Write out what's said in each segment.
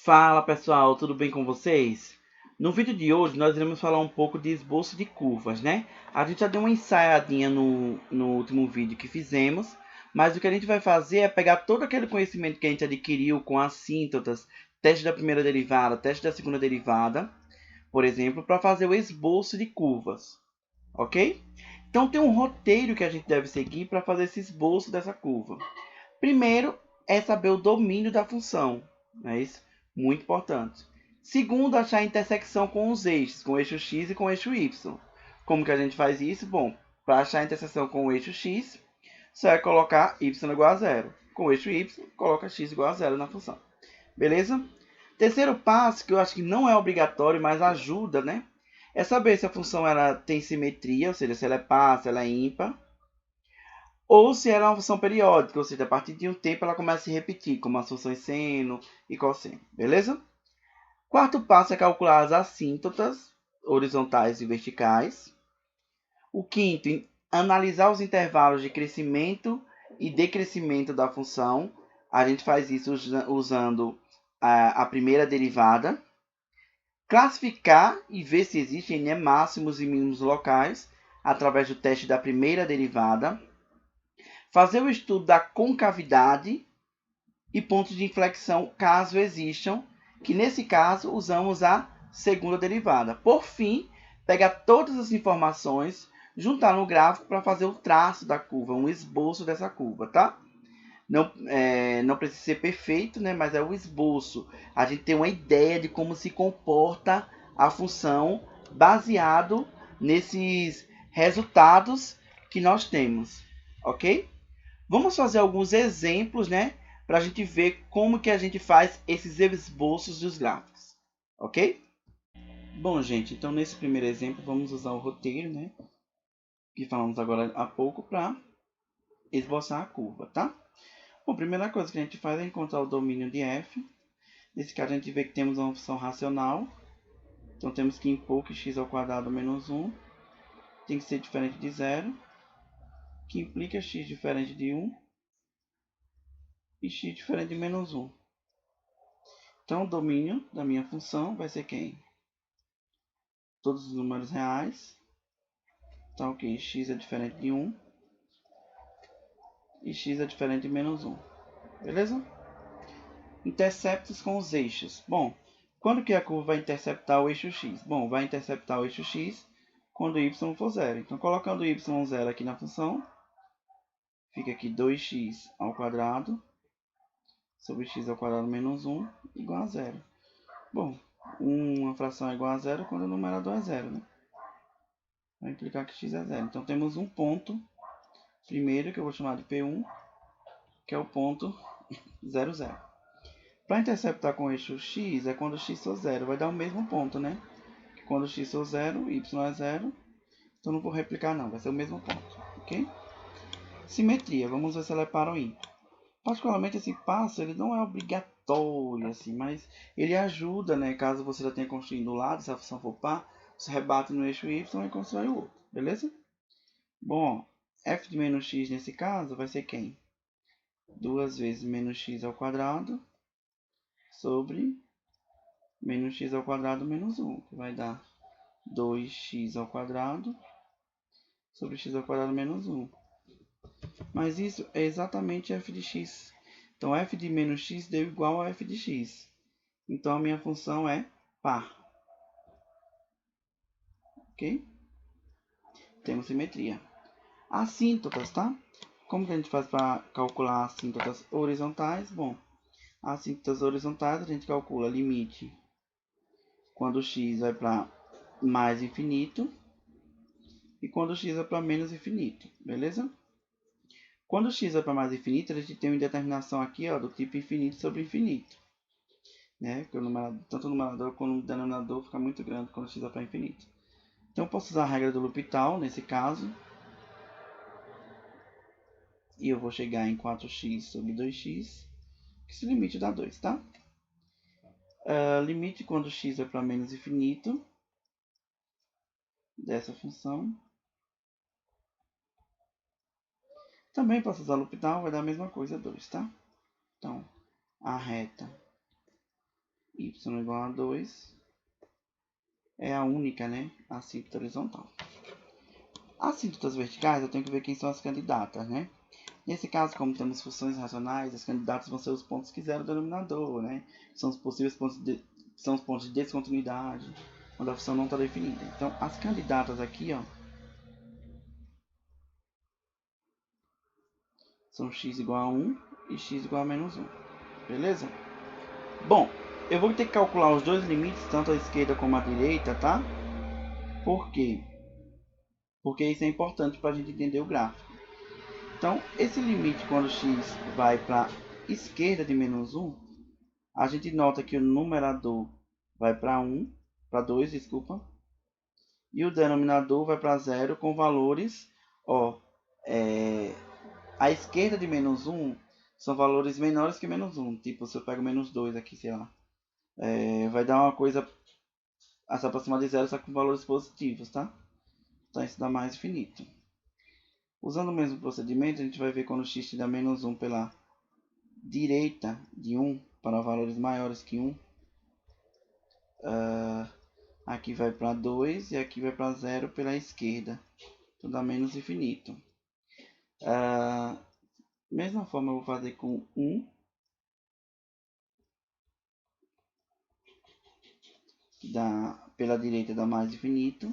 Fala pessoal, tudo bem com vocês? No vídeo de hoje nós iremos falar um pouco de esboço de curvas, né? A gente já deu uma ensaiadinha no último vídeo que fizemos, mas o que a gente vai fazer é pegar todo aquele conhecimento que a gente adquiriu com assíntotas, teste da primeira derivada, teste da segunda derivada, por exemplo, para fazer o esboço de curvas, ok? Então tem um roteiro que a gente deve seguir para fazer esse esboço dessa curva. Primeiro é saber o domínio da função, não é isso? Muito importante. Segundo, achar a intersecção com os eixos, com o eixo x e com o eixo y. Como que a gente faz isso? Bom, para achar a interseção com o eixo x, só é colocar y igual a zero. Com o eixo y, coloca x igual a zero na função. Beleza? Terceiro passo, que eu acho que não é obrigatório, mas ajuda, né? É saber se a função ela tem simetria, ou seja, se ela é par, se ela é ímpar, ou se ela é uma função periódica, ou seja, a partir de um tempo ela começa a se repetir, como as funções seno e cosseno, beleza? Quarto passo é calcular as assíntotas horizontais e verticais. O quinto, analisar os intervalos de crescimento e decrescimento da função. A gente faz isso usando a primeira derivada. Classificar e ver se existem máximos e mínimos locais através do teste da primeira derivada. Fazer o estudo da concavidade e pontos de inflexão, caso existam, que nesse caso usamos a segunda derivada. Por fim, pegar todas as informações, juntar no gráfico para fazer o traço da curva, um esboço dessa curva, tá? Não precisa ser perfeito, né? Mas é o esboço. A gente tem uma ideia de como se comporta a função baseado nesses resultados que nós temos, ok? Vamos fazer alguns exemplos, né? Para a gente ver como que a gente faz esses esboços dos gráficos, ok? Bom, gente, então nesse primeiro exemplo vamos usar o roteiro, né? Que falamos agora há pouco para esboçar a curva, tá? Bom, a primeira coisa que a gente faz é encontrar o domínio de f. Nesse caso a gente vê que temos uma função racional. Então temos que impor que x ao quadrado menos 1 tem que ser diferente de zero, que implica x diferente de 1 e x diferente de menos 1. Então, o domínio da minha função vai ser quem? Todos os números reais. Então, ok, x é diferente de 1 e x é diferente de menos 1. Beleza? Interceptos com os eixos. Bom, quando que a curva vai interceptar o eixo x? Bom, vai interceptar o eixo x quando y for zero. Então, colocando y zero aqui na função, fica aqui 2x ao quadrado sobre x ao quadrado menos 1 igual a zero. Bom, uma fração é igual a zero quando o numerador é zero, né? Vai implicar que x é zero. Então, temos um ponto, primeiro, que eu vou chamar de P1, que é o ponto 0, 0. Para interceptar com o eixo x, é quando x for zero. Vai dar o mesmo ponto, né? Quando x for zero, y é zero. Então, não vou replicar, não. Vai ser o mesmo ponto, ok? Simetria. Vamos ver se ela é par ou ímpar. Particularmente, esse passo ele não é obrigatório, assim, mas ele ajuda, né? Caso você já tenha construído um lado, se a função for par, você rebate no eixo y e constrói o outro, beleza? Bom, f de menos x nesse caso vai ser quem? 2 vezes menos x ao quadrado sobre menos x ao quadrado menos 1, que vai dar 2x ao quadrado sobre x ao quadrado menos 1. Mas isso é exatamente f de x. Então, f de menos x deu igual a f de x. Então, a minha função é par. Ok? Temos simetria. Assíntotas, tá? Como que a gente faz para calcular assíntotas horizontais? Bom, assíntotas horizontais a gente calcula limite quando x vai para mais infinito e quando x vai para menos infinito, beleza? Quando x vai para mais infinito, a gente tem uma indeterminação aqui ó, do tipo infinito sobre infinito. Né? Porque tanto o numerador quanto o denominador fica muito grande quando x vai para infinito. Então, eu posso usar a regra do L'Hopital, nesse caso. E eu vou chegar em 4x sobre 2x, que esse limite dá 2, tá? Limite quando x vai para menos infinito dessa função. Também posso usar L'Hopital, vai dar a mesma coisa, 2, tá? Então, a reta y y igual a 2 é a única, né, assíntota horizontal. Assíntotas verticais, eu tenho que ver quem são as candidatas, né? Nesse caso, como temos funções racionais, as candidatas vão ser os pontos que zeram o denominador, né? São os possíveis pontos são os pontos de descontinuidade, quando a função não está definida. Então, as candidatas aqui, ó, são x igual a 1 e x igual a menos 1. Beleza? Bom, eu vou ter que calcular os dois limites, tanto a esquerda como a direita, tá? Por quê? Porque isso é importante para a gente entender o gráfico. Então, esse limite, quando x vai para a esquerda de menos 1, a gente nota que o numerador vai para 1, para 2, desculpa, e o denominador vai para 0 com valores, ó, a esquerda de menos 1 são valores menores que menos 1. Tipo, se eu pego menos 2 aqui, sei lá, vai dar uma coisa a se aproximar de 0, só com valores positivos, tá? Então isso dá mais infinito. Usando o mesmo procedimento, a gente vai ver quando x dá menos 1 pela direita de 1 para valores maiores que 1. Aqui vai para 2 e aqui vai para 0 pela esquerda. Então dá menos infinito. Mesma forma eu vou fazer com 1. Que dá, pela direita dá mais infinito.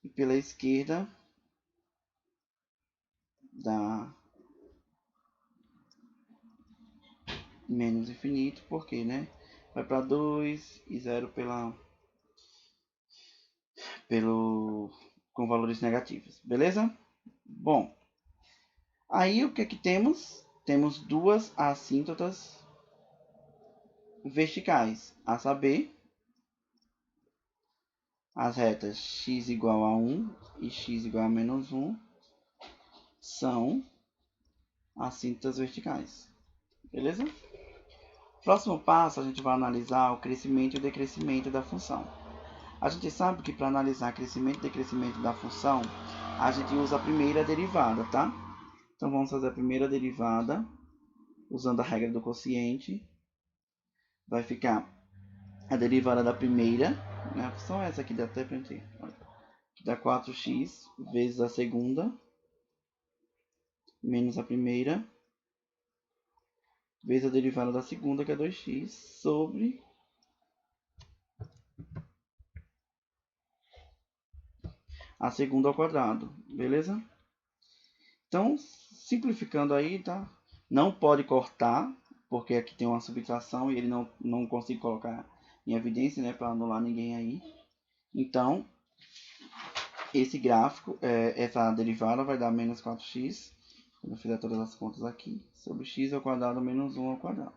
E pela esquerda dá menos infinito. Por quê, né? Vai para 2 e 0 com valores negativos. Beleza? Bom, aí o que é que temos? Temos duas assíntotas verticais, a saber, as retas x igual a 1 e x igual a menos 1 são assíntotas verticais. Beleza? Próximo passo, a gente vai analisar o crescimento e o decrescimento da função. A gente sabe que para analisar crescimento e decrescimento da função, a gente usa a primeira derivada, tá? Então vamos fazer a primeira derivada usando a regra do quociente. Vai ficar a derivada da primeira, né? A função é essa aqui, dá até para entender. Que dá 4x vezes a segunda, menos a primeira, vezes a derivada da segunda, que é 2x, sobre a segunda ao quadrado. Beleza? Então, simplificando aí, tá? Não pode cortar, porque aqui tem uma subtração e ele não consigo colocar em evidência, né? Para anular ninguém aí. Então, esse gráfico, essa derivada vai dar menos 4x, quando eu fizer todas as contas aqui, sobre x ao quadrado menos 1 ao quadrado.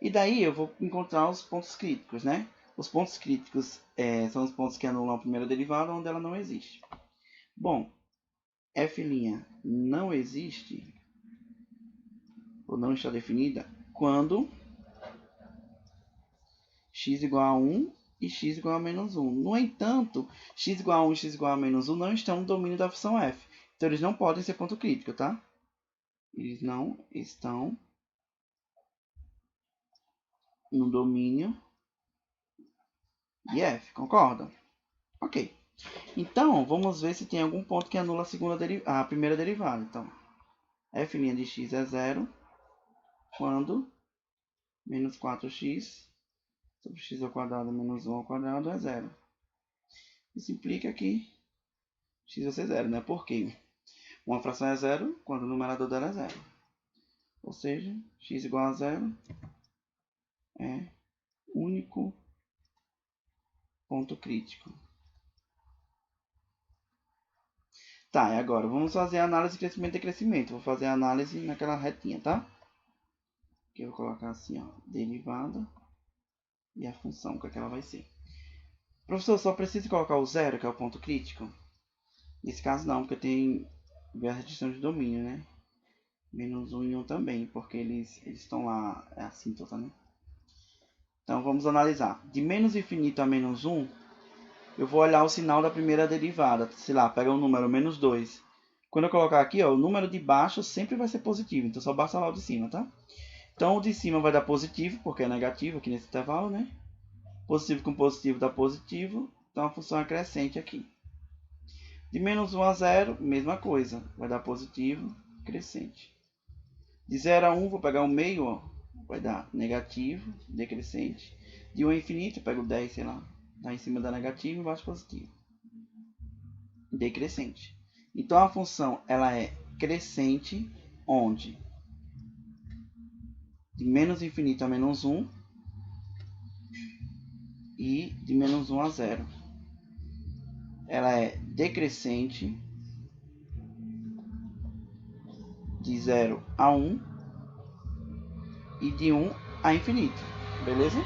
E daí eu vou encontrar os pontos críticos, né? Os pontos críticos são os pontos que anulam a primeira derivada, onde ela não existe. Bom, f' não existe, ou não está definida, quando x igual a 1 e x igual a menos 1. No entanto, x igual a 1 e x igual a menos 1 não estão no domínio da função f. Então, eles não podem ser ponto crítico, tá? Eles não estão no domínio de f, concorda? Ok. Então, vamos ver se tem algum ponto que anula a primeira derivada. Então, f' de x é 0 quando menos 4x sobre x ao quadrado menos 1 ao quadrado é 0. Isso implica que x vai ser 0, né? Por quê? Uma fração é 0 quando o numerador dela é 0. Ou seja, x igual a 0 é único ponto crítico. Tá, e agora vamos fazer a análise de crescimento e decrescimento. Vou fazer a análise naquela retinha, tá? Que eu vou colocar assim, ó, derivada e a função, que ela vai ser. Professor, só preciso colocar o 0, que é o ponto crítico? Nesse caso não, porque tem a restrição de domínio, né? Menos 1 e 1 também, porque eles estão lá, é assíntota, né? Então vamos analisar. De menos infinito a menos 1, eu vou olhar o sinal da primeira derivada. Sei lá, pega o número menos 2. Quando eu colocar aqui, ó, o número de baixo sempre vai ser positivo, então só basta lá o de cima, tá? Então o de cima vai dar positivo, porque é negativo aqui nesse intervalo, né? Positivo com positivo dá positivo, então a função é crescente aqui. De menos 1 a 0, mesma coisa, vai dar positivo, crescente. De 0 a 1, vou pegar o meio, ó, vai dar negativo, decrescente. De 1 a infinito, eu pego 10, sei lá, tá em cima da negativo e embaixo positivo. Decrescente. Então a função ela é crescente onde? De menos infinito a menos 1 e de menos 1 a 0. Ela é decrescente de 0 a 1 e de 1 a infinito. Beleza?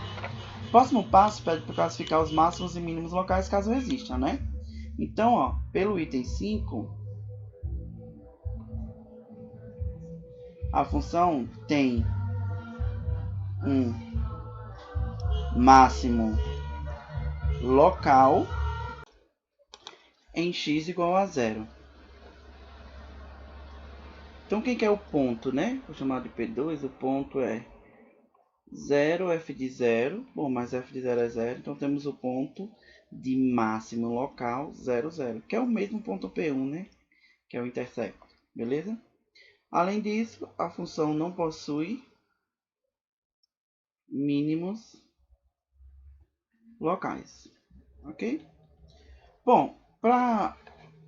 Próximo passo pede para classificar os máximos e mínimos locais caso existam, né? Então, ó, pelo item 5, a função tem um máximo local em x igual a 0. Então, quem que é o ponto, né? Vou chamar de P2, o ponto é 0, f de 0. Bom, mas f de 0 é 0, então temos o ponto de máximo local 0, 0, que é o mesmo ponto P1, né? Que é o intersecto, beleza? Além disso, a função não possui mínimos locais, ok? Bom, para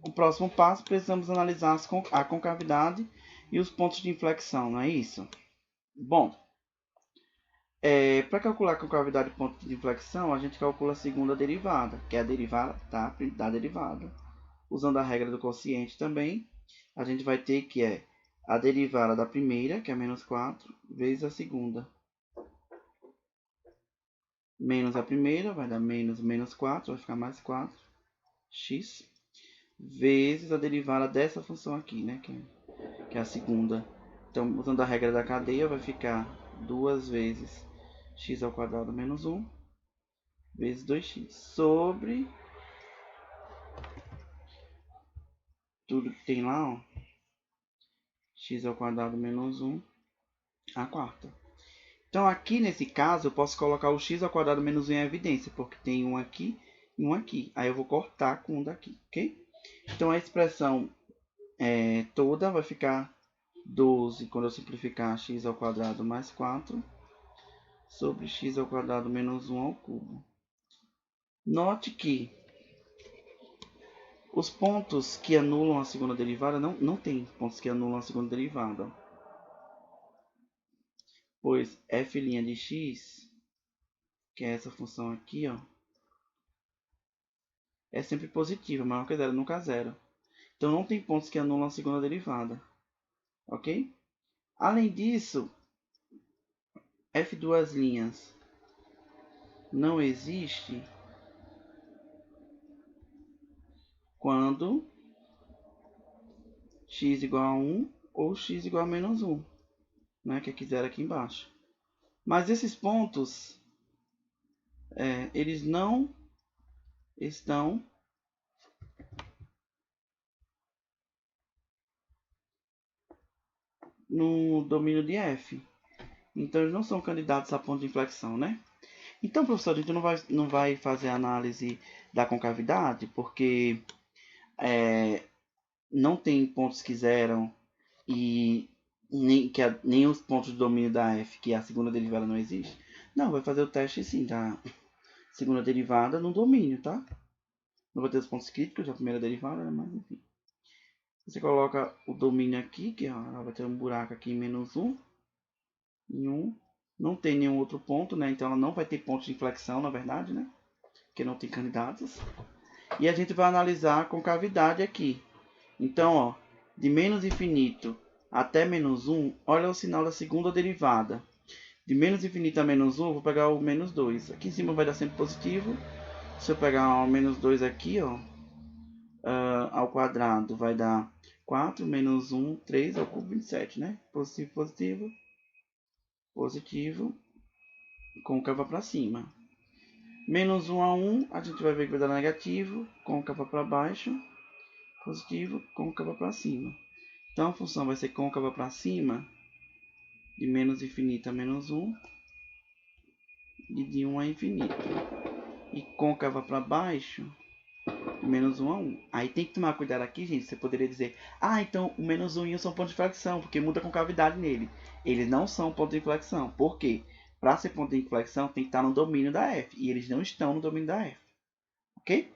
o próximo passo, precisamos analisar a concavidade e os pontos de inflexão, não é isso? Bom, para calcular a concavidade e ponto de inflexão, a gente calcula a segunda derivada, que é a derivada da derivada. Usando a regra do quociente também, a gente vai ter que é a derivada da primeira, que é menos 4, vezes a segunda. Menos a primeira, vai dar menos 4, vai ficar mais 4x, vezes a derivada dessa função aqui, né, que é a segunda. Então, usando a regra da cadeia, vai ficar 2 vezes x ao quadrado menos 1, vezes 2x, sobre tudo que tem lá, ó, x ao quadrado menos 1, a quarta. Então, aqui nesse caso, eu posso colocar o x ao quadrado menos 1 em evidência, porque tem um aqui e um aqui. Aí eu vou cortar com um daqui, ok? Então, a expressão toda vai ficar 12, quando eu simplificar, x ao quadrado mais 4, sobre x ao quadrado menos 1 ao cubo. Note que os pontos que anulam a segunda derivada, não tem pontos que anulam a segunda derivada. Pois f' de x, que é essa função aqui, ó, é sempre positiva, maior que zero, nunca zero. Então não tem pontos que anulam a segunda derivada. Ok? Além disso, f duas linhas não existe quando x igual a 1 ou x igual a menos 1, né, que é aqui zero aqui embaixo. Mas esses pontos, eles não estão no domínio de f. Então, eles não são candidatos a ponto de inflexão, né? Então, professor, a gente não vai fazer análise da concavidade, porque não tem pontos que zeram e nem os pontos de domínio da f, que a segunda derivada não existe. Não, vai fazer o teste sim da segunda derivada no domínio, tá? Não vai ter os pontos críticos da primeira derivada, né? Mas enfim. Você coloca o domínio aqui, que ó, vai ter um buraco aqui em menos 1, em 1. Não tem nenhum outro ponto, né? Então ela não vai ter ponto de inflexão, na verdade, né? Porque não tem candidatos. E a gente vai analisar a concavidade aqui. Então, ó, de menos infinito até menos 1, olha o sinal da segunda derivada. De menos infinito a menos 1, eu vou pegar o menos 2. Aqui em cima vai dar sempre positivo. Se eu pegar o menos 2 aqui, ó, ao quadrado, vai dar 4 menos 1, 3 ao cubo, 27, né? Positivo, positivo, positivo, côncava para cima. Menos 1 a 1, a gente vai ver que vai dar negativo, côncava para baixo, positivo, côncava para cima. Então a função vai ser côncava para cima de menos infinito a menos 1 e de 1 a infinito. E côncava para baixo, de menos 1 a 1. Aí tem que tomar cuidado aqui, gente. Você poderia dizer, ah, então o menos 1 e 1 são pontos de inflexão, porque muda a concavidade nele. Eles não são ponto de inflexão. Por quê? Para ser ponto de inflexão, tem que estar no domínio da f. E eles não estão no domínio da f. Ok?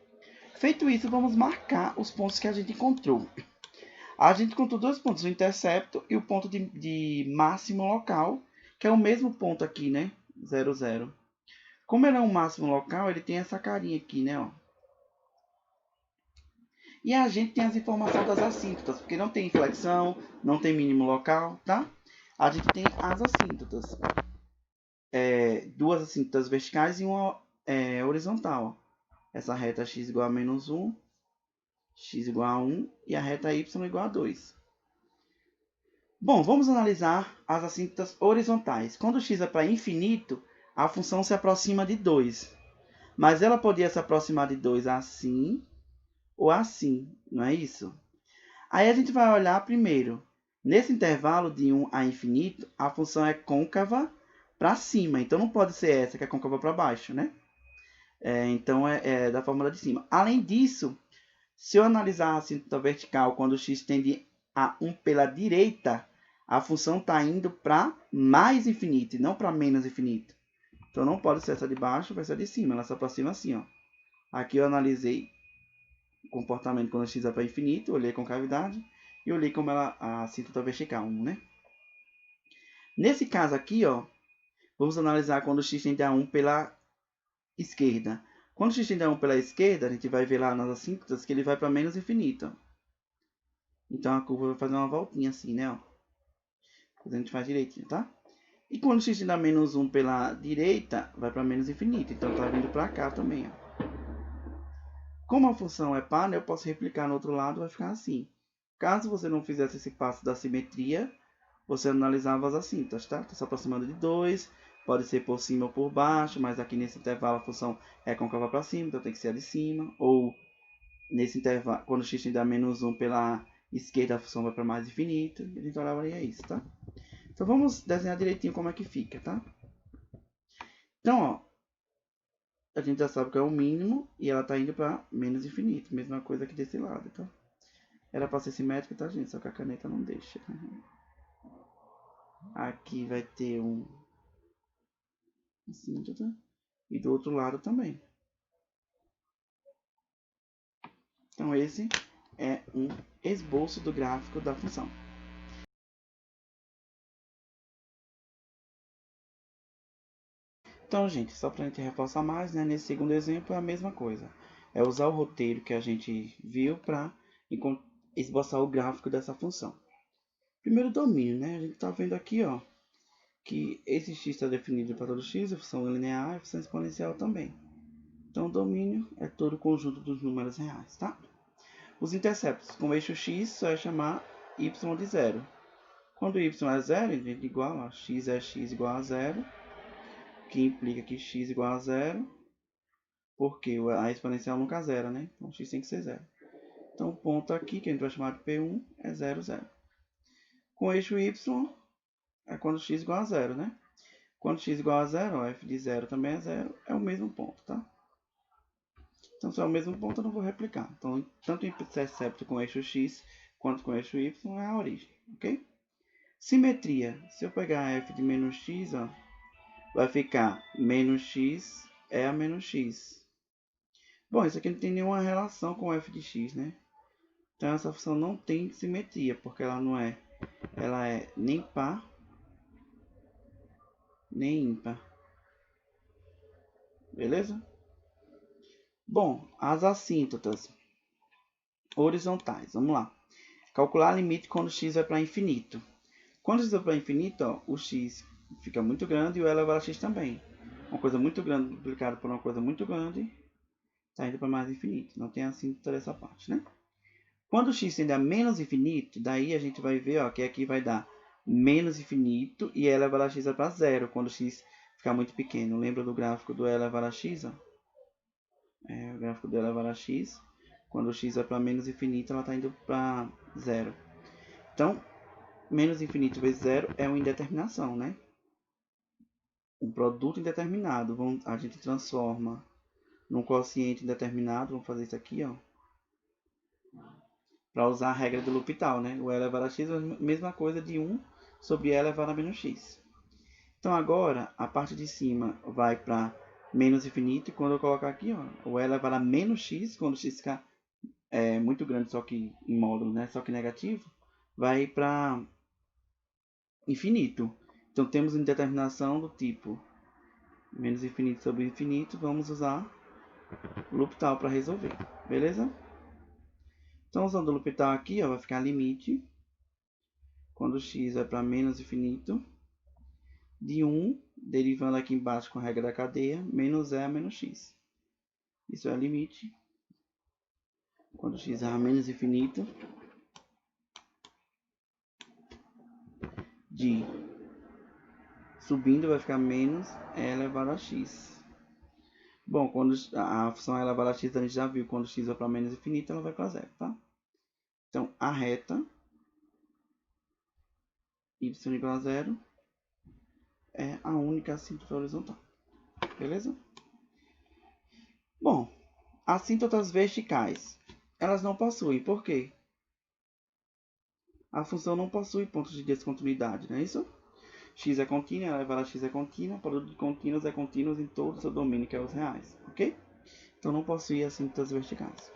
Feito isso, vamos marcar os pontos que a gente encontrou. A gente encontrou dois pontos, o intercepto e o ponto de máximo local, que é o mesmo ponto aqui, né? 0, 0. Como ele é um máximo local, ele tem essa carinha aqui, né? Ó. E a gente tem as informações das assíntotas, porque não tem inflexão, não tem mínimo local, tá? A gente tem as assíntotas. Duas assíntotas verticais e uma horizontal. Essa reta x igual a menos 1, x igual a 1 e a reta y igual a 2. Bom, vamos analisar as assíntotas horizontais. Quando x é para infinito, a função se aproxima de 2. Mas ela podia se aproximar de 2 assim ou assim, não é isso? Aí a gente vai olhar primeiro. Nesse intervalo de 1 a infinito, a função é côncava para cima. Então não pode ser essa que é côncava para baixo, né? Então é da fórmula de cima. Além disso, se eu analisar a assíntota vertical quando x tende a 1 pela direita, a função está indo para mais infinito e não para menos infinito. Então não pode ser essa de baixo, vai ser a de cima. Ela se aproxima assim, ó. Aqui eu analisei o comportamento quando x é para infinito, olhei a concavidade e olhei como ela, a assíntota vertical, 1, né? Nesse caso aqui, ó, vamos analisar quando x tende a 1 pela esquerda. Quando x tende a 1 pela esquerda, a gente vai ver lá nas assíntotas que ele vai para menos infinito. Então a curva vai fazer uma voltinha assim, né? Ó. A gente faz direitinho, tá? E quando x tende a menos 1 pela direita, vai para menos infinito. Então está vindo para cá também, ó. Como a função é par, né, eu posso replicar no outro lado, vai ficar assim. Caso você não fizesse esse passo da simetria, você analisava as assíntotas, tá? Está se aproximando de 2, pode ser por cima ou por baixo, mas aqui nesse intervalo a função é côncava para cima, então tem que ser a de cima. Ou nesse intervalo, quando x tende a menos 1 pela esquerda, a função vai para mais infinito. A gente olharia isso, tá? Então vamos desenhar direitinho como é que fica, tá? Então, ó, a gente já sabe que é o mínimo e ela está indo para menos infinito. Mesma coisa aqui desse lado, tá? Era para ser simétrico, tá, gente? Só que a caneta não deixa. Aqui vai ter um assíntota e do outro lado também. Então esse é um esboço do gráfico da função. Então, gente, só para a gente reforçar mais, né, nesse segundo exemplo é a mesma coisa. É usar o roteiro que a gente viu para esboçar o gráfico dessa função. Primeiro domínio, né? A gente está vendo aqui, ó, que esse x está definido para todo x, a função linear e a função exponencial também. Então, o domínio é todo o conjunto dos números reais, tá? Os interceptos com o eixo x só é chamar y de zero. Quando y é zero, a gente igual a x é x igual a zero, que implica que x igual a zero, porque a exponencial nunca é zero, né? Então x tem que ser zero. Então o ponto aqui, que a gente vai chamar de P1, é 0, 0. Com o eixo y, é quando x igual a zero, né? Quando x igual a zero, f de zero também é zero, é o mesmo ponto, tá? Então, se é o mesmo ponto, eu não vou replicar. Então, tanto o intercepto com o eixo x quanto com o eixo y é a origem, ok? Simetria. Se eu pegar f de menos x, ó, vai ficar menos x é a menos x. Bom, isso aqui não tem nenhuma relação com f de x, né? Então, essa função não tem simetria, porque ela é nem par, nem ímpar. Beleza? Bom, as assíntotas horizontais. Vamos lá. Calcular limite quando x vai para infinito. Quando x vai para infinito, ó, o x fica muito grande e o elevado a x também. Uma coisa muito grande multiplicada por uma coisa muito grande está indo para mais infinito. Não tem assíntota dessa parte, né? Quando x tende a menos infinito, daí a gente vai ver, ó, que aqui vai dar menos infinito e e elevado a x é para zero, quando x ficar muito pequeno. Lembra do gráfico do e elevado a x? Ó? O gráfico do e elevado a x. Quando x vai para menos infinito, ela está indo para zero. Então, menos infinito vezes zero é uma indeterminação, né? Um produto indeterminado. A gente transforma num quociente indeterminado. Vamos fazer isso aqui, ó. Para usar a regra do L'Hopital, né? O e elevado a x é a mesma coisa de 1 sobre e elevado a menos x. Então agora a parte de cima vai para menos infinito. E quando eu colocar aqui, ó, o e elevado a menos x, quando x ficar muito grande, só que em módulo, né? Só que negativo, vai para infinito. Então temos indeterminação do tipo menos infinito sobre infinito. Vamos usar o L'Hopital para resolver, beleza? Então usando o L'Hopital aqui, ó, vai ficar limite quando x vai para menos infinito de 1, derivando aqui embaixo com a regra da cadeia, menos e a menos x. Isso é limite quando x é a menos infinito de subindo vai ficar menos e elevado a x. Bom, quando a função é elevada a x, a gente já viu, quando x vai para menos infinito, ela vai para zero, tá? Então, a reta y igual a zero é a única assíntota horizontal, beleza? Bom, assíntotas verticais, elas não possuem, por quê? A função não possui pontos de descontinuidade, não é isso? X é contínua, elevado a x é contínua, produto de contínuos é contínuo em todo o seu domínio, que é os reais, ok? Então não possui assíntotas verticais.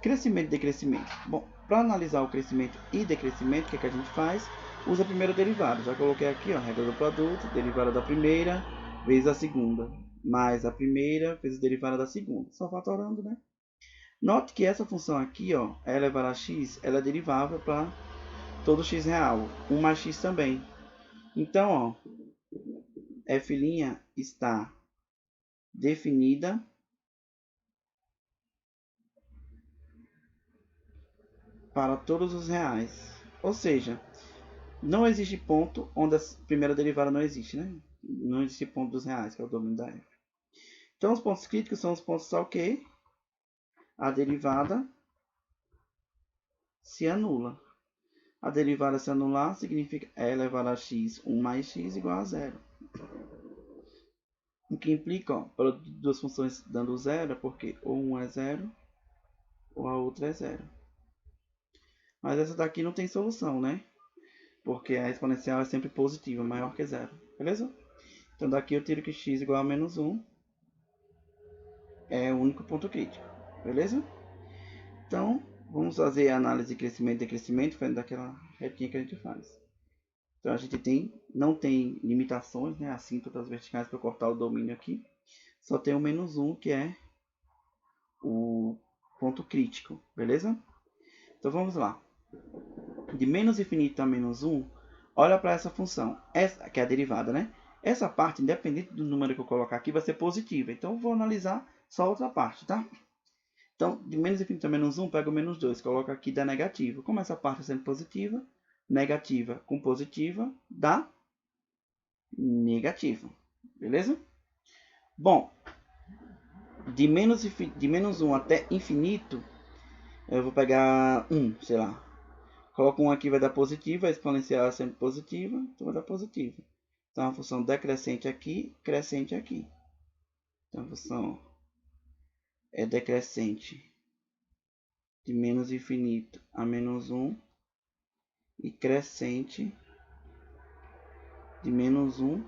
Crescimento e decrescimento. Bom, para analisar o crescimento e decrescimento, o que a gente faz? Usa a primeira derivada. Já coloquei aqui, ó, a regra do produto, derivada da primeira vezes a segunda, mais a primeira vezes a derivada da segunda. Só fatorando, né? Note que essa função aqui, ó, e elevado a x, ela é derivável para todo x real. 1 mais x também. Então, ó, f' está definida para todos os reais. Ou seja, não existe ponto onde a primeira derivada não existe, né? Não existe ponto dos reais, que é o domínio da f. Então, os pontos críticos são os pontos só que a derivada se anula. A derivada se anular significa e elevado a x, 1 mais x igual a zero. O que implica, ó, para duas funções dando zero, porque ou 1 é zero, ou a outra é zero. Mas essa daqui não tem solução, né? Porque a exponencial é sempre positiva, maior que zero. Beleza? Então daqui eu tiro que x igual a menos 1 é o único ponto crítico. Beleza? Então, vamos fazer a análise de crescimento e decrescimento, fazendo daquela retinha que a gente faz. Então a gente não tem limitações, né? Assíntotas verticais para cortar o domínio aqui. Só tem o menos 1, que é o ponto crítico. Beleza? Então vamos lá. De menos infinito a menos 1, olha para essa função, essa que é a derivada, né? Essa parte, independente do número que eu colocar aqui, vai ser positiva. Então, eu vou analisar só a outra parte, tá? Então, de menos infinito a menos 1, pega o menos 2, coloca aqui, dá negativo. Como essa parte está sendo positiva, negativa com positiva dá negativo. Beleza? Bom, de menos 1 até infinito, eu vou pegar 1, sei lá. Coloco 1 aqui, vai dar positivo, a exponencial é sempre positiva, então vai dar positivo. Então, a função decrescente aqui, crescente aqui. Então, a função é decrescente de menos infinito a menos 1 e crescente de menos 1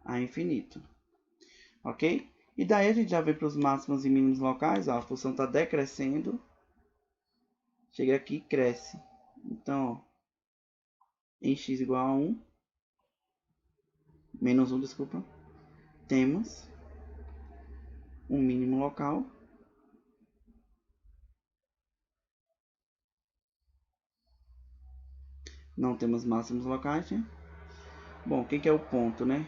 a infinito. Ok? E daí a gente já vê para os máximos e mínimos locais, ó, a função está decrescendo, chega aqui e cresce. Então, ó, em x igual a 1, menos 1, desculpa, temos um mínimo local não temos máximos locais, né? Bom, o que é o ponto, né?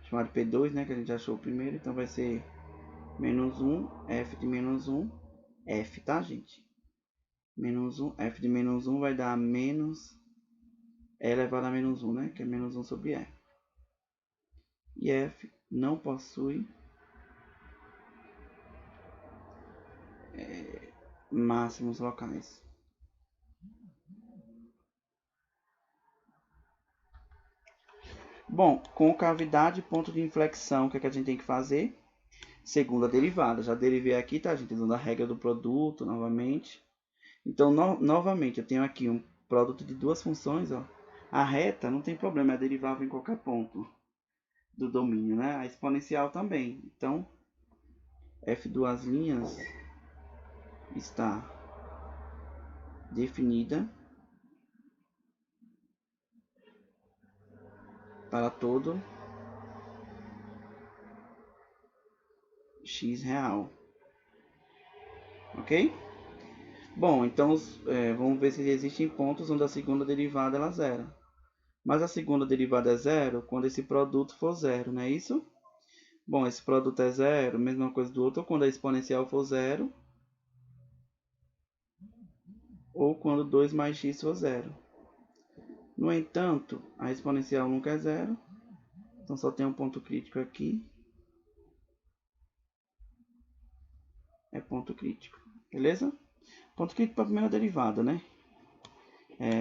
Chamado P2, né? Que a gente achou primeiro. Então vai ser menos 1, f de menos 1, f, tá, gente? Menos 1, f de menos 1 vai dar menos e elevado a menos 1, né? Que é menos 1 sobre e. E f não possui máximos locais. Bom, concavidade, ponto de inflexão, o que é que a gente tem que fazer? Segunda derivada. Já derivei aqui, tá, gente? Usando a regra do produto, novamente. Então, novamente, eu tenho aqui um produto de duas funções, ó. A reta não tem problema, é derivável em qualquer ponto do domínio, né? A exponencial também. Então, f duas linhas está definida para todo x real, ok? Bom, então vamos ver se existem pontos onde a segunda derivada ela é zero. Mas a segunda derivada é zero quando esse produto for zero, não é isso? Bom, esse produto é zero, mesma coisa do outro, ou quando a exponencial for zero, ou quando 2 mais x for zero. No entanto, a exponencial nunca é zero, então só tem um ponto crítico aqui. É ponto crítico, beleza? Ponto crítico para a primeira derivada, né?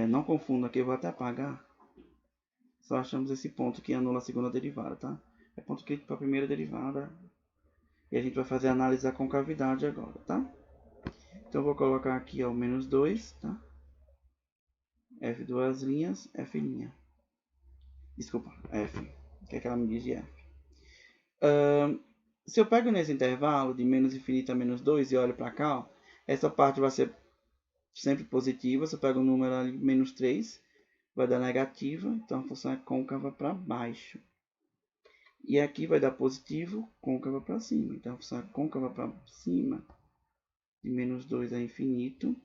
Não confunda aqui, eu vou até apagar. Só achamos esse ponto que anula a segunda derivada, tá? É ponto crítico para a primeira derivada. E a gente vai fazer a análise da concavidade agora, tá? Então eu vou colocar aqui, ó, menos 2, tá? F duas linhas, F'. Desculpa, F. O que é que ela me diz de F? Se eu pego nesse intervalo de menos infinito a menos 2 e olho para cá, ó, essa parte vai ser sempre positiva. Se eu pego o número ali, menos 3, vai dar negativa. Então a função é côncava para baixo. E aqui vai dar positivo, côncava para cima. Então a função é côncava para cima, de menos 2 a infinito.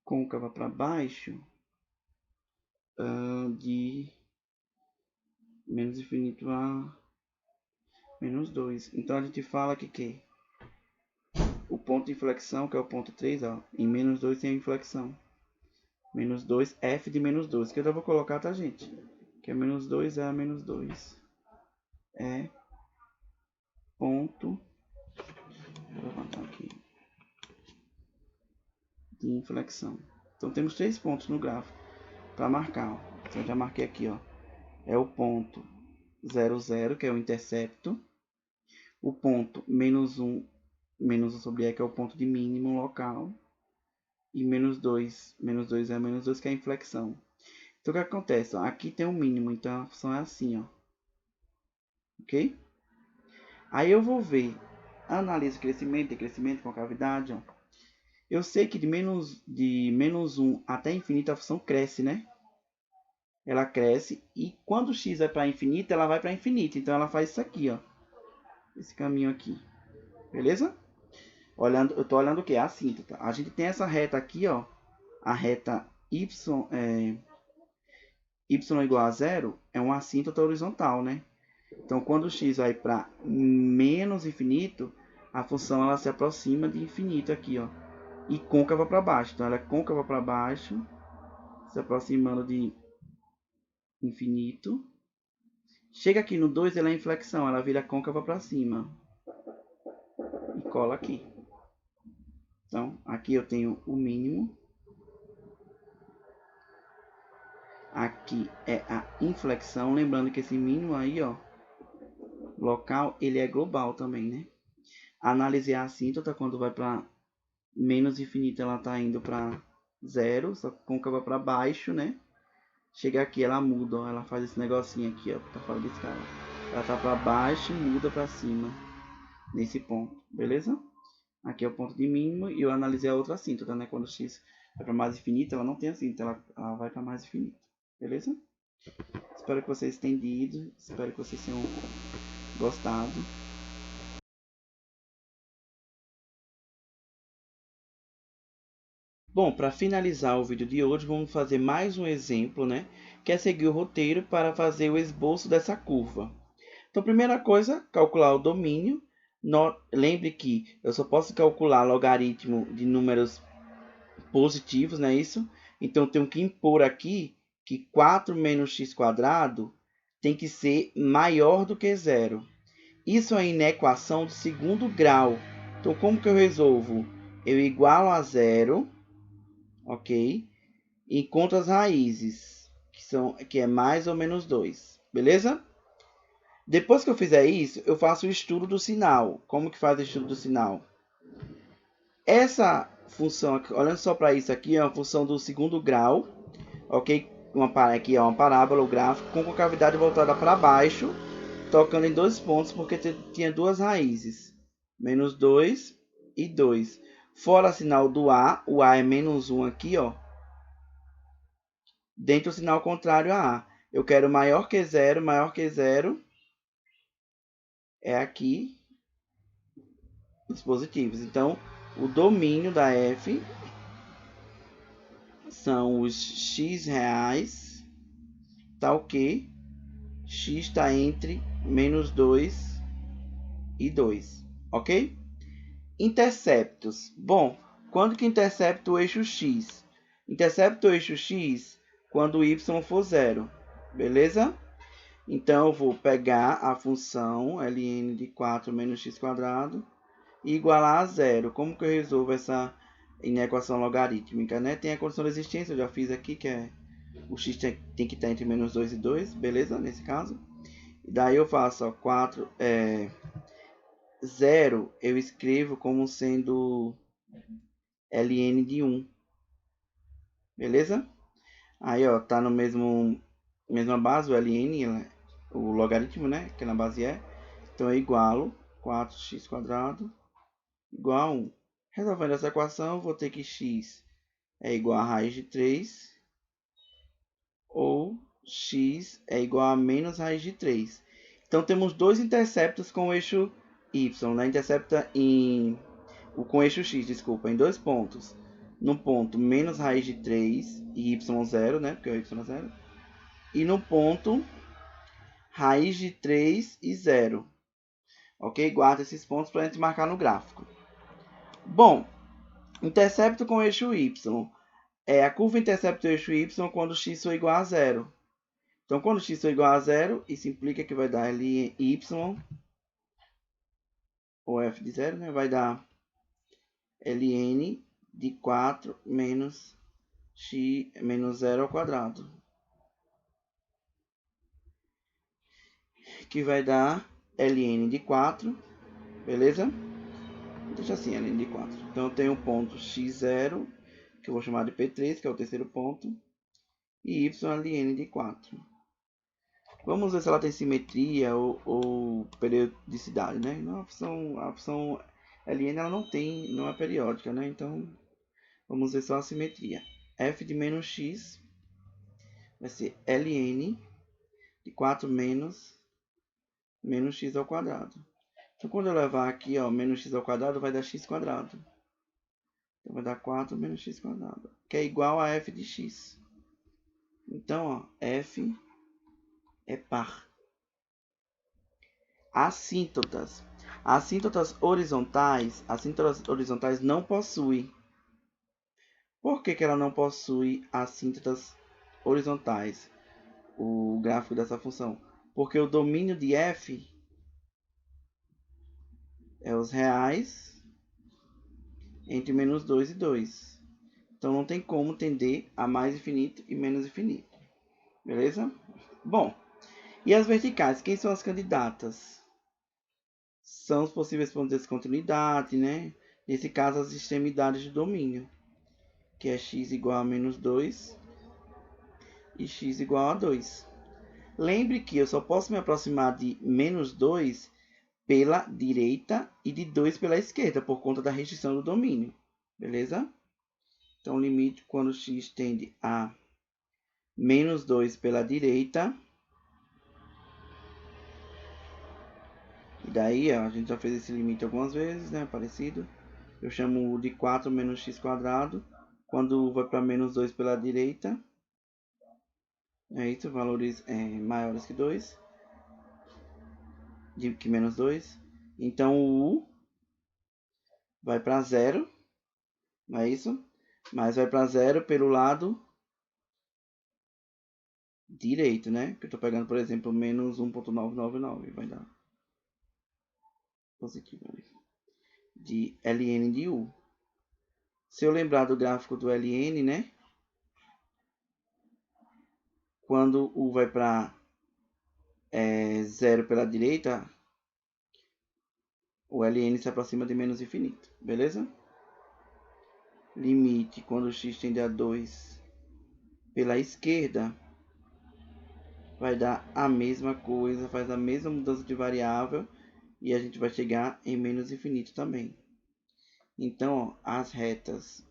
Côncava para baixo, de menos infinito a menos 2. Então a gente fala que o ponto de inflexão, que é o ponto 3, ó, em menos 2 tem a inflexão. Menos 2, f de menos 2, que eu já vou colocar, tá, gente? Que é menos 2 é a menos 2. É ponto, vou levantar aqui, de inflexão. Então temos 3 pontos no gráfico para marcar. Ó. Então eu já marquei aqui, ó. É o ponto 0, 0, que é o intercepto. O ponto menos 1 sobre E, que é o ponto de mínimo local. E menos 2 é menos 2, que é a inflexão. Então o que acontece? Ó, aqui tem um mínimo, então a função é assim, ó. Ok? Aí eu vou ver, análise crescimento, concavidade, ó. Eu sei que de menos 1 até infinito a função cresce, né? Ela cresce e quando x vai para infinito, ela vai para infinito. Então ela faz isso aqui, ó. Esse caminho aqui. Beleza? Olhando, eu tô olhando o que? A assíntota. A gente tem essa reta aqui, ó. A reta y, y igual a zero é uma assíntota horizontal, né? Então, quando x vai para menos infinito, a função ela se aproxima de infinito aqui, ó. E côncava para baixo. Então, ela é côncava para baixo, se aproximando de infinito. Chega aqui no 2, ela é inflexão, ela vira côncava para cima. E cola aqui. Então, aqui eu tenho o mínimo. Aqui é a inflexão. Lembrando que esse mínimo aí, ó, local, ele é global também, né? Analisar a assíntota quando vai para menos infinito, ela está indo para zero, só que côncava para baixo, né? Chega aqui, ela muda, ó, ela faz esse negocinho aqui, ó, tá fora da escala. Ela tá para baixo e muda para cima, nesse ponto, beleza? Aqui é o ponto de mínimo e eu analisei a outra assíntota, né? Quando x vai para mais infinito, ela não tem assíntota, ela vai para mais infinito, beleza? Espero que vocês tenham entendido, espero que vocês tenham gostado. Bom, para finalizar o vídeo de hoje, vamos fazer mais um exemplo, né? Que é seguir o roteiro para fazer o esboço dessa curva. Então, primeira coisa, calcular o domínio. Lembre que eu só posso calcular logaritmo de números positivos, não é isso? Então, eu tenho que impor aqui que 4 menos x² tem que ser maior do que zero. Isso é inequação de segundo grau. Então, como que eu resolvo? Eu igualo a zero, ok? Encontro as raízes, que é mais ou menos 2, beleza? Depois que eu fizer isso, eu faço o estudo do sinal. Como que faz o estudo do sinal? Essa função, olhando só para isso aqui, é uma função do segundo grau, ok? Aqui é uma parábola, o gráfico, com concavidade voltada para baixo, tocando em dois pontos, porque tinha duas raízes, menos 2 e 2. Fora sinal do A, o A é menos 1 aqui, ó. Dentro do sinal contrário a A. Eu quero maior que zero é aqui, os positivos. Então, o domínio da f são os x reais, tá ok? X está entre menos 2 e 2, ok? Interceptos. Bom, quando que intercepta o eixo x? Intercepta o eixo x quando o y for zero, beleza? Então, eu vou pegar a função ln de 4 menos x quadrado e igualar a zero. Como que eu resolvo essa inequação logarítmica, né? Tem a condição de existência, eu já fiz aqui, que é o x tem que estar entre menos 2 e 2, beleza? Nesse caso. E daí eu faço, ó, 4, 0 eu escrevo como sendo ln de 1, beleza? Aí, ó, tá no mesma base, o ln, o logaritmo, né? Que na base é. Então, eu igualo 4x quadrado igual a 1. Resolvendo essa equação, vou ter que x é igual a raiz de 3 ou x é igual a menos raiz de 3. Então, temos dois interceptos com o eixo y, né? Intercepta com o eixo x, desculpa, em dois pontos. No ponto menos raiz de 3 e y0, né? Porque o y é 0. E no ponto raiz de 3 e 0. Ok? Guarda esses pontos para a gente marcar no gráfico. Bom, intercepto com o eixo y. A curva intercepta o eixo y quando x for igual a 0. Então, quando x for igual a 0, isso implica que vai dar y, ou f de 0, né? Vai dar ln de 4 menos x menos 0 ao quadrado. Que vai dar ln de 4, beleza? Deixa assim, ln de 4. Então, eu tenho o ponto x0, que eu vou chamar de P3, que é o terceiro ponto, e y ln de 4. Vamos ver se ela tem simetria ou periodicidade, né? Não, a opção ln ela não é periódica, né? Então, vamos ver só a simetria. F de menos x vai ser ln de 4 menos x ao quadrado. Então, quando eu levar aqui, ó, menos x ao quadrado, vai dar x quadrado. Então, vai dar 4 menos x quadrado, que é igual a f de x. Então, ó, f é par. Assíntotas. Assíntotas horizontais não possuem. Por que ela não possui assíntotas horizontais? O gráfico dessa função. Porque o domínio de f é os reais entre menos 2 e 2. Então, não tem como tender a mais infinito e menos infinito. Beleza? Bom, e as verticais? Quem são as candidatas? São os possíveis pontos de descontinuidade, né? Nesse caso, as extremidades do domínio, que é x igual a menos 2 e x igual a 2. Lembre que eu só posso me aproximar de menos 2 pela direita e de 2 pela esquerda, por conta da restrição do domínio. Beleza? Então, limite quando x tende a menos 2 pela direita. E daí, ó, a gente já fez esse limite algumas vezes, né? Parecido. Eu chamo de 4 menos x quadrado. Quando vai para menos 2 pela direita. É isso, valores maiores que 2. Que menos 2. Então, o u vai para 0. Não é isso? Mas vai para 0 pelo lado direito, né? Que eu estou pegando, por exemplo, menos 1.999. Vai dar positivo, né? De ln de u. Se eu lembrar do gráfico do ln, né? Quando u vai para 0 pela direita, o ln se aproxima de menos infinito, beleza? Limite quando x tende a 2 pela esquerda, vai dar a mesma coisa, faz a mesma mudança de variável, e a gente vai chegar em menos infinito também. Então, ó, as retas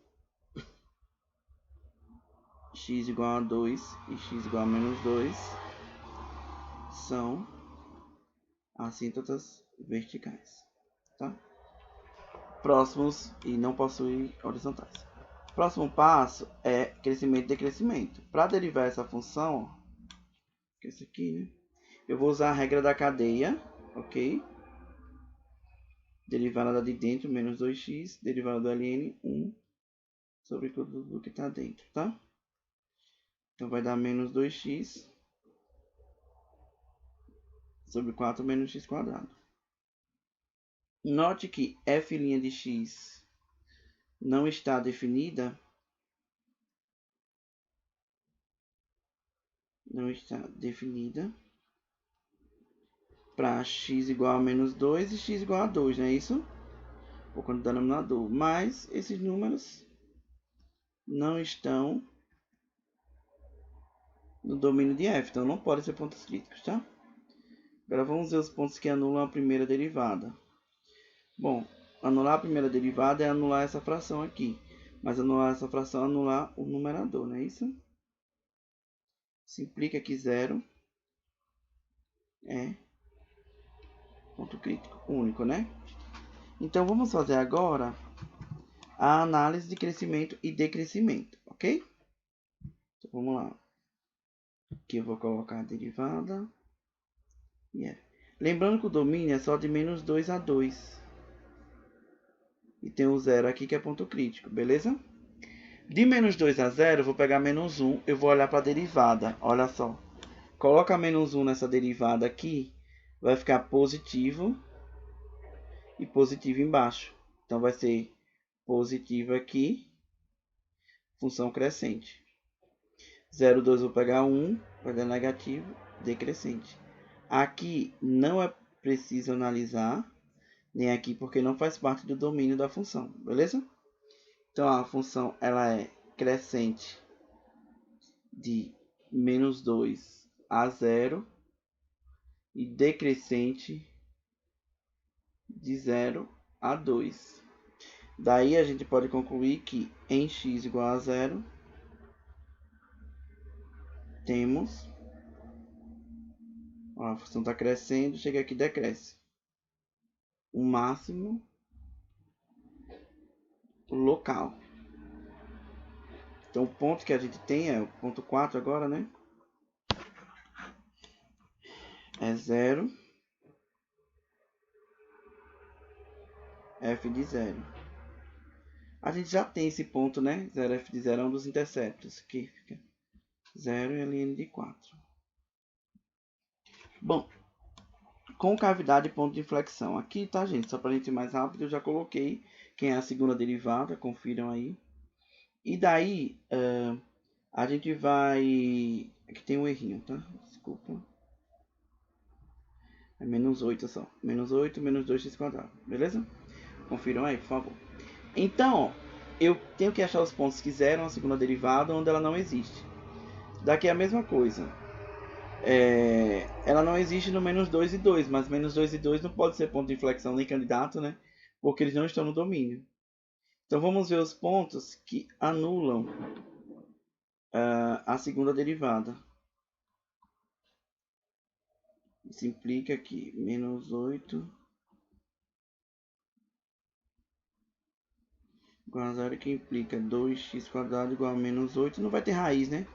x igual a 2 e x igual a menos 2 são assíntotas verticais, tá? Próximos e não possuem horizontais. Próximo passo é crescimento e decrescimento. Para derivar essa função, que é esse aqui, né? Eu vou usar a regra da cadeia, ok? Derivada de dentro, menos 2x, derivada do ln, 1 sobre tudo do que está dentro, tá? Então vai dar menos 2x sobre 4 menos x quadrado. Note que f' de x não está definida. Para x igual a menos 2 e x igual a 2, não é isso? Por conta do denominador. Mas esses números não estão no domínio de f, então não podem ser pontos críticos, tá? Agora vamos ver os pontos que anulam a primeira derivada. Bom, anular a primeira derivada é anular essa fração aqui. Mas anular essa fração é anular o numerador, não é isso? Se implica que 0 é ponto crítico único, né? Então vamos fazer agora a análise de crescimento e decrescimento, ok? Então vamos lá. Aqui eu vou colocar a derivada. Lembrando que o domínio é só de menos 2 a 2. E tem o 0 aqui que é ponto crítico, beleza? De menos 2 a 0, eu vou pegar menos 1, eu vou olhar para a derivada. Olha só. Coloca menos 1 nessa derivada aqui, vai ficar positivo e positivo embaixo. Então vai ser positivo aqui, função crescente. 0, 2 vou pegar 1, vai dar negativo, decrescente. Aqui não é preciso analisar, nem aqui, porque não faz parte do domínio da função, beleza? Então a função ela é crescente de menos 2 a 0 e decrescente de 0 a 2. Daí a gente pode concluir que em x igual a 0, temos, ó, a função está crescendo, chega aqui e decresce. O máximo local. Então o ponto que a gente tem é o ponto 4 agora, né? É 0, f de 0. A gente já tem esse ponto, né? 0, f de 0 é um dos interceptos. Aqui fica 0 e ln de 4. Bom, concavidade e ponto de inflexão. Aqui, tá, gente? Só para a gente ir mais rápido, eu já coloquei quem é a segunda derivada, confiram aí. E daí, a gente vai... Aqui tem um errinho, tá? Desculpa. É menos 8 só. Menos 8, menos 2x quadrado. Beleza? Confiram aí, por favor. Então, eu tenho que achar os pontos que zeram a segunda derivada onde ela não existe. Daqui é a mesma coisa. Ela não existe no menos 2 e 2, mas menos 2 e 2 não pode ser ponto de inflexão nem candidato, né? Porque eles não estão no domínio. Então vamos ver os pontos que anulam a segunda derivada. Isso implica que menos 8 igual a 0, que implica 2x quadrado igual a menos 8. Não vai ter raiz, né?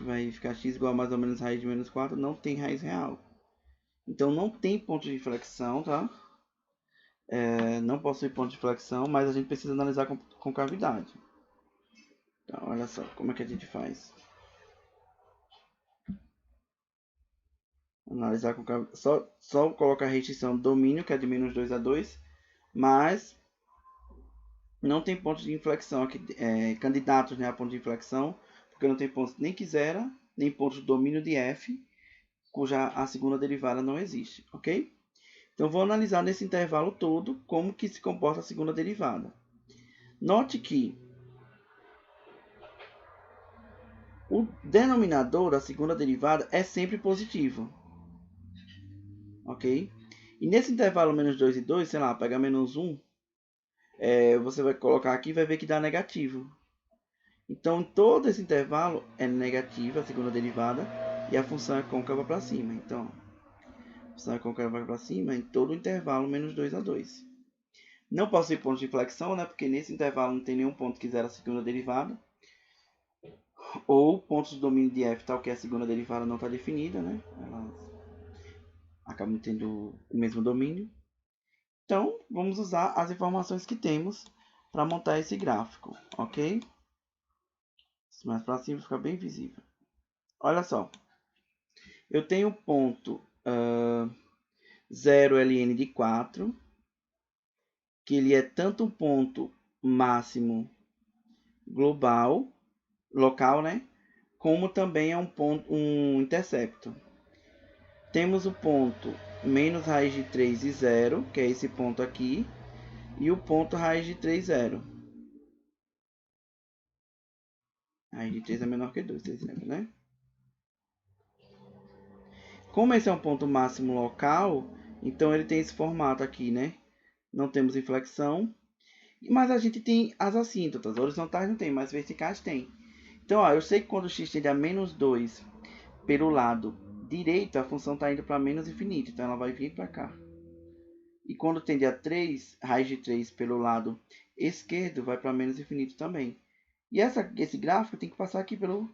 Vai ficar x igual a mais ou menos raiz de menos 4. Não tem raiz real. Então não tem ponto de inflexão, tá? Não possui ponto de inflexão, mas a gente precisa analisar com concavidade. Então, olha só como é que a gente faz. Analisar com só colocar a restrição domínio, que é de menos 2 a 2, mas não tem ponto de inflexão aqui, candidatos, né, a ponto de inflexão, porque não tem pontos nem que zera, nem ponto de domínio de f, cuja a segunda derivada não existe, ok? Então, vou analisar nesse intervalo todo como que se comporta a segunda derivada. Note que o denominador da segunda derivada é sempre positivo, ok? E nesse intervalo menos 2 e 2, sei lá, pega menos 1, você vai colocar aqui e vai ver que dá negativo. Então, todo esse intervalo é negativo, a segunda derivada, e a função é côncava para cima. Então, a função é côncava para cima em todo o intervalo menos 2 a 2. Não possui ponto de inflexão, né? Porque nesse intervalo não tem nenhum ponto que zera a segunda derivada. Ou pontos do domínio de f tal que a segunda derivada não está definida, né? Elas acabam tendo o mesmo domínio. Então, vamos usar as informações que temos para montar esse gráfico, ok? Mais para cima fica bem visível. Olha só, eu tenho ponto 0 ln de 4, que ele é tanto um ponto máximo global, local, né? Como também é um ponto, um intersecto. Temos o ponto menos raiz de 3 e 0, que é esse ponto aqui, e o ponto raiz de 3, 0. Raiz de 3 é menor que 2, vocês lembram, né? Como esse é um ponto máximo local, então ele tem esse formato aqui, né? Não temos inflexão, mas a gente tem as assíntotas. Horizontais não tem, mas verticais tem. Então, ó, eu sei que quando o x tende a menos 2 pelo lado direito, a função está indo para menos infinito, então ela vai vir para cá. E quando tende a 3, raiz de 3 pelo lado esquerdo, vai para menos infinito também. E esse gráfico tem que passar aqui pelo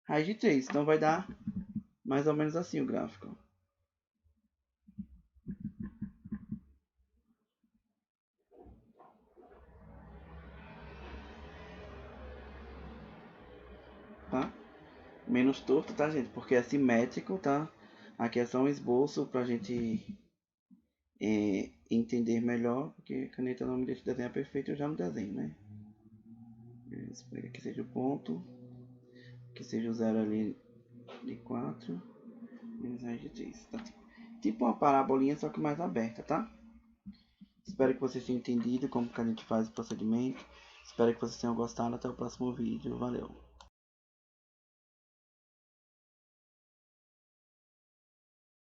raiz de 3, então vai dar mais ou menos assim o gráfico. Tá? Menos torto, tá, gente? Porque é simétrico, tá? Aqui é só um esboço pra gente entender melhor, porque caneta não me deixa desenhar perfeito, eu já não desenho, né? Espero que seja o ponto, que seja o 0 ali de 4, menos raiz de 3. Tá? Tipo uma parabolinha, só que mais aberta, tá? Espero que vocês tenham entendido como que a gente faz o procedimento. Espero que vocês tenham gostado. Até o próximo vídeo. Valeu!